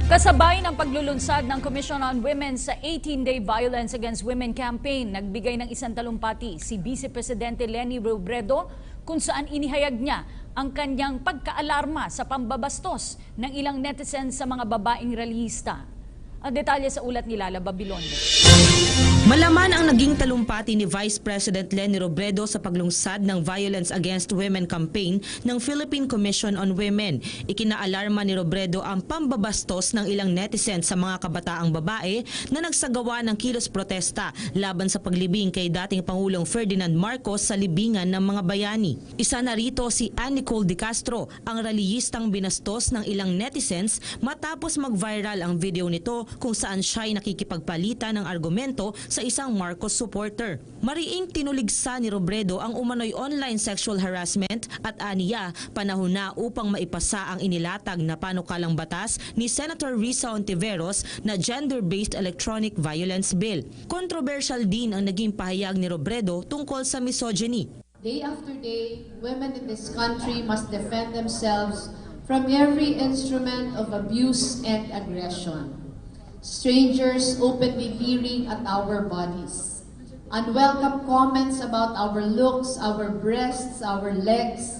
Kasabay ng paglulunsad ng Commission on Women sa 18-day Violence Against Women campaign, nagbigay ng isang talumpati si Vice Presidente Leni Robredo kung saan inihayag niya ang kanyang pagkaalarma sa pambabastos ng ilang netizens sa mga babaeng rallyista. Ang detalye sa ulat ni Lala Babilonia. Malaman ang naging talumpati ni Vice President Leni Robredo sa paglungsad ng Violence Against Women campaign ng Philippine Commission on Women. Ikinaalarma ni Robredo ang pambabastos ng ilang netizens sa mga kabataang babae na nagsagawa ng kilos protesta laban sa paglibing kay dating Pangulong Ferdinand Marcos sa libingan ng mga bayani. Isa na rito si Ann Nicole De Castro, ang rallyistang binastos ng ilang netizens matapos mag-viral ang video nito kung saan siya ay nakikipagpalitan ng argumento sa isang Marcos supporter. Mariing tinuligsa ni Robredo ang umano'y online sexual harassment at aniya panahon na upang maipasa ang inilatag na panukalang batas ni Senator Risa Hontiveros na Gender-Based Electronic Violence Bill. Controversial din ang naging pahayag ni Robredo tungkol sa misogyny. Day after day, women in this country must defend themselves from every instrument of abuse and aggression. Strangers openly leering at our bodies. Unwelcome comments about our looks, our breasts, our legs.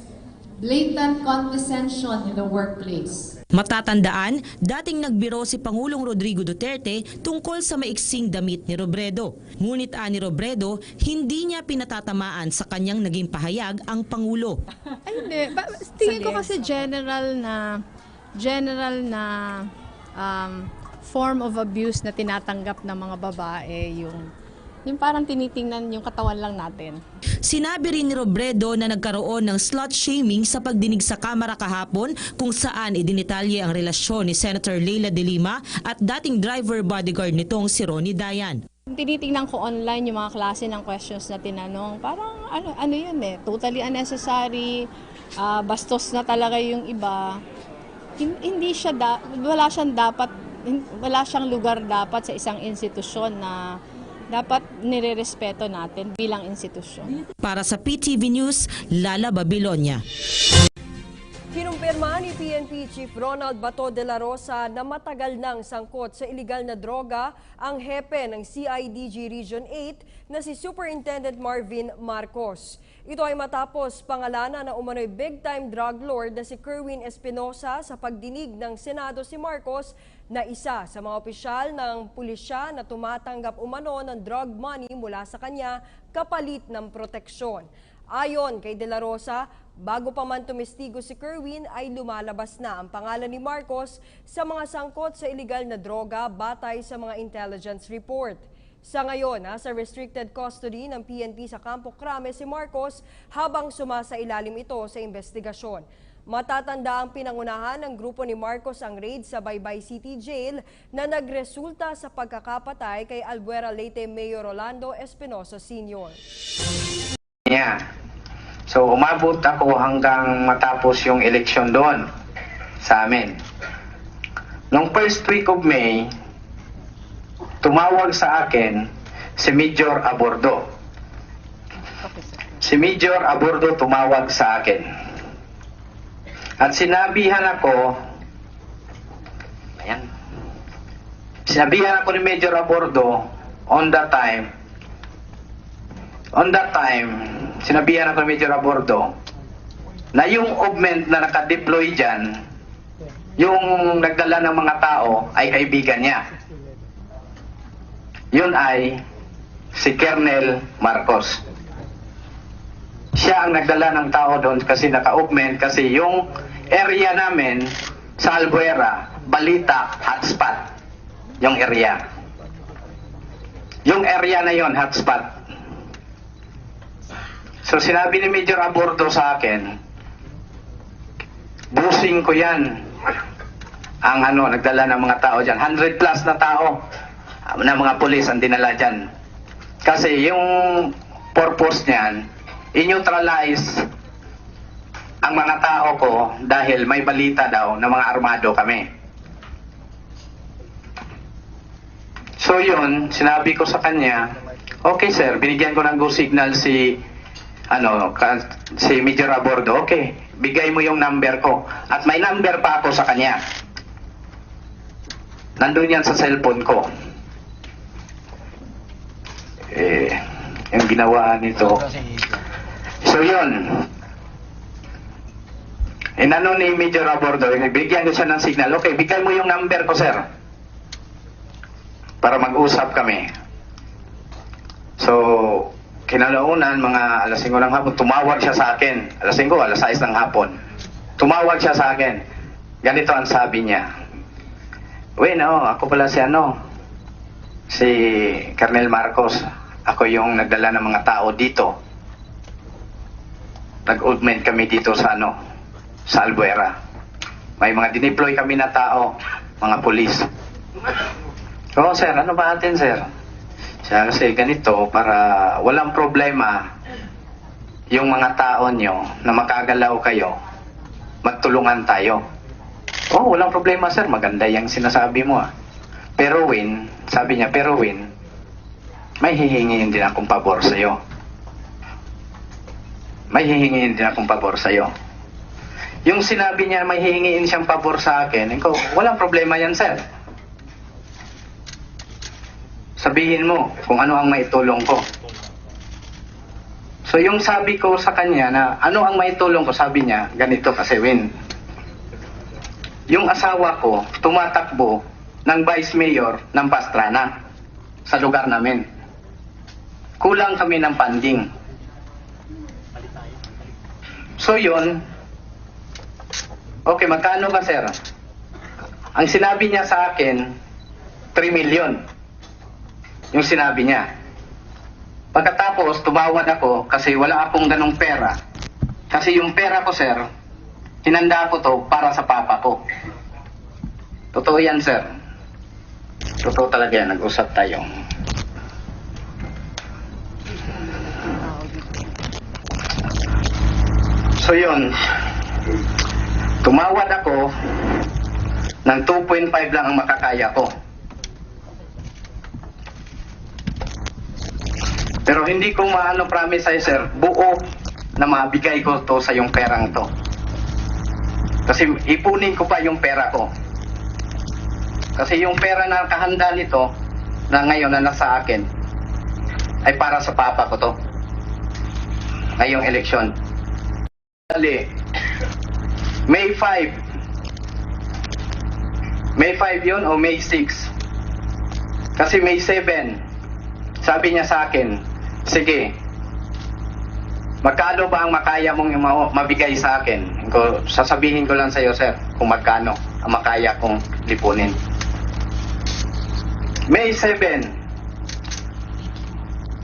Blatant condescension in the workplace. Matatandaan, dating nagbiro si Pangulong Rodrigo Duterte tungkol sa maiksing damit ni Robredo. Ngunit ani Robredo, hindi niya pinatatamaan sa kanyang naging pahayag ang Pangulo. Ay, hindi. Tingin ko kasi general na form of abuse na tinatanggap ng mga babae, yung parang tinitingnan yung katawan lang natin. Sinabi rin ni Robredo na nagkaroon ng slut shaming sa pagdinig sa Kamara kahapon kung saan idinitalye ang relasyon ni Senator Leila De Lima at dating driver bodyguard nitong si Ronnie Dayan. Tinitingnan ko online yung mga klase ng questions na tinanong. Parang ano yun totally unnecessary, bastos na talaga yung iba. Wala siyang lugar dapat sa isang institusyon na dapat nirerespeto natin bilang institusyon. Para sa PTV News, Lala Babilonia. Kinumpirma ni PNP Chief Ronald Bato de la Rosa na matagal nang sangkot sa iligal na droga ang hepe ng CIDG Region 8 na si Superintendent Marvin Marcos. Ito ay matapos pangalanan na umano'y big-time drug lord na si Kerwin Espinosa sa pagdinig ng Senado si Marcos na isa sa mga opisyal ng pulisya na tumatanggap umano ng drug money mula sa kanya kapalit ng proteksyon. Ayon kay De La Rosa, bago pa man tumestigo si Kerwin ay lumalabas na ang pangalan ni Marcos sa mga sangkot sa iligal na droga batay sa mga intelligence report. Sa ngayon, sa restricted custody ng PNP sa Campo Crame si Marcos habang sumasailalim ito sa investigasyon. Matatanda ang pinangunahan ng grupo ni Marcos ang raid sa Baybay City Jail na nagresulta sa pagkakapatay kay Albuera Leyte Mayor Rolando Espinosa Sr. Yeah. So umabot ako hanggang matapos yung eleksyon doon sa amin. Noong first week of May, tumawag sa akin si Major Abordo. Si Major Abordo tumawag sa akin. At sinabihan ako ni Major Abordo on that time, sinabihan ako ni Major Abordo na yung augment na nakadeploy dyan, yung nagdala ng mga tao ay kaibigan niya. Yun ay si Colonel Marcos. Siya ang nagdala ng tao doon kasi naka-augment kasi yung area namin sa Albuera, Balita, hotspot. Yung area. Yung area na yon hotspot. So sinabi ni Major Abordo sa akin, busing ko yan. Ang nagdala ng mga tao dyan. 100 plus na tao na mga pulis ang dinala dyan. Kasi yung purpose niyan, i-neutralize ang mga tao ko dahil may balita daw na mga armado kami. So yun, sinabi ko sa kanya, okay sir, binigyan ko ng go signal si Major Abordo. Okay, bigay mo yung number ko. At may number pa ako sa kanya. Nandun yan sa cellphone ko. Yung ginawa nito. So yun. Inano ni Major Abordo, bigyan ko siya ng signal. Okay, bigay mo yung number ko sir. Para mag-usap kami. So, kinalaunan, mga alas 5 ng hapon, tumawag siya sa akin. Alas 5, alas 6 ng hapon. Tumawag siya sa akin. Ganito ang sabi niya. Bueno, ako pala si Colonel Marcos. Ako yung nagdala ng mga tao dito. Nag-augment kami dito sa sa Albuera. May mga dineploy kami na tao, mga pulis. Oo sir, ano ba atin sir? Siya kasi ganito, para walang problema yung mga tao nyo na makagalaw kayo, magtulungan tayo. Oh, walang problema sir, maganda yung sinasabi mo ah. Pero Win, sabi niya, pero Win, may hihingin din akong pabor sa'yo. May hihingin din akong pabor sa'yo. Yung sinabi niya may hihingin siyang pabor sa akin, walang problema yan sir. Sabihin mo kung ano ang maitulong ko. So yung sabi ko sa kanya na ano ang maitulong ko, sabi niya, ganito kasi Win. Yung asawa ko tumatakbo ng Vice Mayor ng Pastrana sa lugar namin. Kulang kami ng funding. So yun, okay, magkano ka sir? Ang sinabi niya sa akin, 3 million. Yung sinabi niya. Pagkatapos, tumawad ako kasi wala akong ganong pera. Kasi yung pera ko, sir, hinanda ko to para sa papa ko. Totoo yan, sir. Totoo talaga yan. Nag-usap tayo. So yun, tumawad ako ng 2.5 lang ang makakaya ko. Pero hindi ko promise sa'yo, sir, buo na mabigay ko to sa yung perang to. Kasi ipunin ko pa yung pera ko. Kasi yung pera na kahanda nito, na ngayon na nasa akin, ay para sa papa ko to. Ngayong eleksyon. May 5. May 5 yun o May 6? Kasi May 7, sabi niya sa akin, sige, magkano ba ang makaya mong mabigay sa akin? Sasabihin ko lang sa iyo, sir, kung magkano ang makaya kong lipunin. May 7,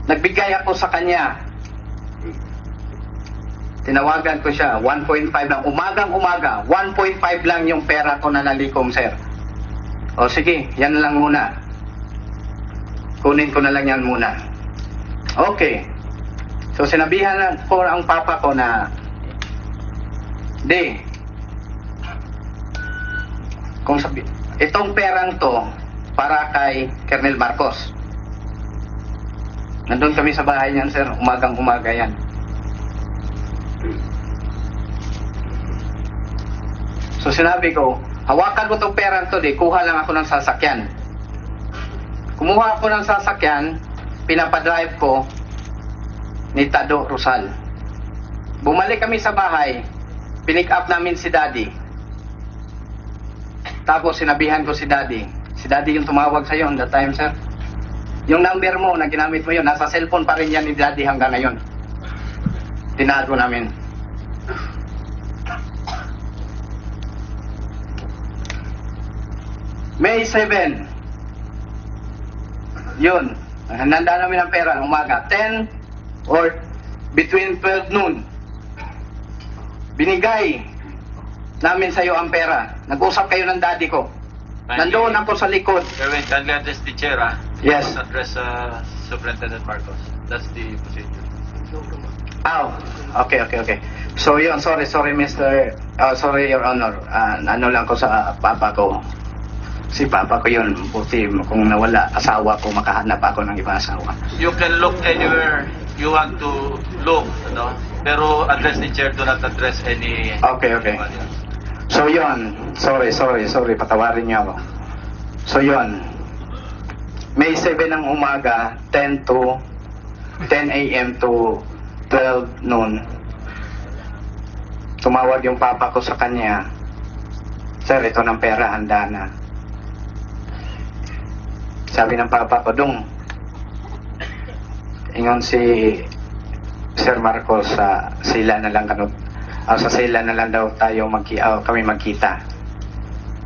nagbigay ako sa kanya. Tinawagan ko siya, 1.5 lang. Umagang-umaga, 1.5 lang yung pera ko na nalikom, sir. O sige, yan lang muna. Kunin ko na lang yan muna. Okay. So sinabihan ko ang papa ko na, itong perang to para kay Colonel Marcos. Nandun kami sa bahay niyan, sir. Umagang-umaga yan. So sinabi ko, hawakan mo itong perang to, kuha lang ako ng sasakyan. Kumuha ako ng sasakyan, pinapadrive ko ni Tado Rosal. Bumalik kami sa bahay, pinick up namin si Daddy. Tapos sinabihan ko si Daddy. Si Daddy yung tumawag sa'yo on that time, sir. Yung number mo na ginamit mo yun, nasa cellphone pa rin yan ni Daddy hanggang ngayon. Tinago namin. May 7. Yun. Handa namin ang pera ng umaga. 10 or between 12 noon. Binigay namin sa iyo ang pera. Nag-usap kayo ng daddy ko. Nandoon ako sa likod. Kevin, kindly address the chair, ha? Yes. Address Superintendent Marcos. That's the procedure. Okay. So yun, sorry Mr. sorry Your Honor. Ano lang ko sa papa ko. Si Papa ko yun. Buti kung nawala asawa ko, makahanap ako ng ibang asawa. You can look anywhere you want to look, no? Pero address ni Chair, do not address any... Okay. So yun, sorry, patawarin niyo ako. So yun, May 7 ng umaga, 10 a.m. to 12 noon. Tumawag yung papa ko sa kanya, Sir, ito ng pera, handa na. Sabi ng papa ko, Dong, ingon si Sir Marcos sa sila na lang sa sila na lang daw tayo kami magkita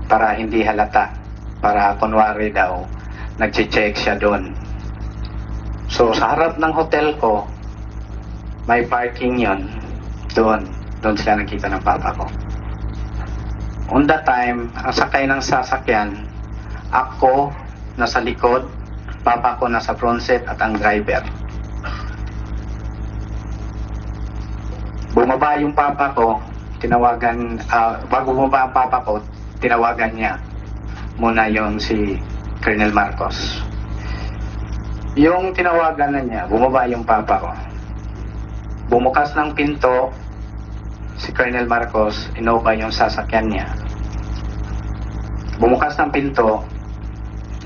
para hindi halata, para kunwari daw nagche-check siya doon. So sa harap ng hotel ko may parking yon, doon sila nakita ng papa ko. On that time, ang sakay ng sasakyan, ako nasa likod, papa ko nasa front seat at ang driver. Bumaba yung papa ko, bago bumaba ang papa ko, tinawagan niya muna yung si Colonel Marcos. Yung tinawagan na niya, bumaba yung papa ko. Bumukas ng pinto, si Colonel Marcos, inoba yung sasakyan niya. Bumukas ng pinto,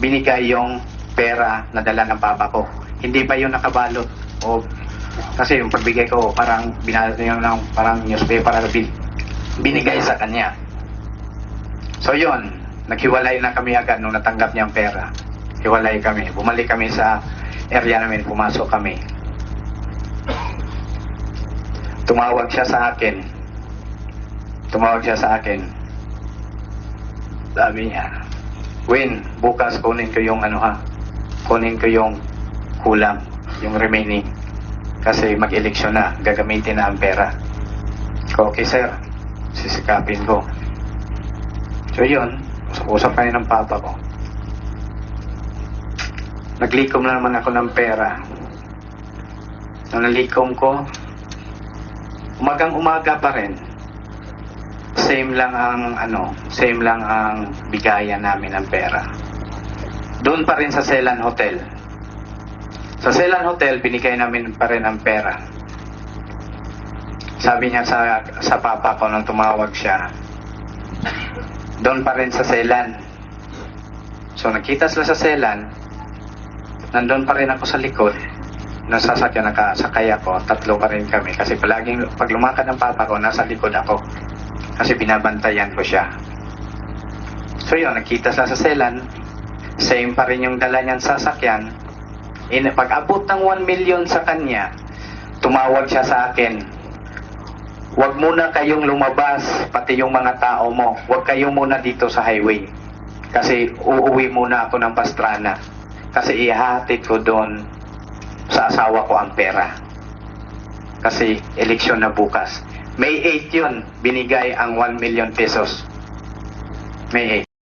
binigay yung pera na dala ng papa ko. Hindi pa yung nakabalot kasi yung pagbigay ko parang binalot niya ng parang newspaper na binigay sa kanya. So yun, naghiwalay na kami agad nung natanggap niya ang pera. Hiwalay kami. Bumalik kami sa area namin, pumasok kami. Tumawag siya sa akin. Sabi niya, Win, bukas kunin ko yung kunin ko yung kulang, yung remaining. Kasi mag-eleksyon na, gagamitin na ang pera. Okay sir, sisikapin ko. So yun, usap kami ng papa ko. Naglikom na naman ako ng pera. Nung nalikom ko, umagang-umaga pa rin. Same lang ang bigayan namin ng pera. Doon pa rin sa Celan Hotel. Sa Celan Hotel, binigay namin pa rin ang pera. Sabi niya sa papa ko nung tumawag siya, doon pa rin sa Celan. So nakita sila sa Celan, nandun pa rin ako sa likod, nasasakyan, nakasakay ako, 3 pa rin kami. Kasi palaging, pag lumakad ng papa ko, nasa likod ako. Kasi binabantayan ko siya. So yun, nakita sila sa Celan, same pa rin yung dala niyang sasakyan. Pag-abot ng 1 million sa kanya, tumawag siya sa akin, huwag muna kayong lumabas, pati yung mga tao mo. Huwag kayo muna dito sa highway. Kasi uuwi muna ako ng Pastrana. Kasi ihahatid ko doon sa asawa ko ang pera. Kasi eleksyon na bukas. May 8 yun, binigay ang 1 million pesos. May 8.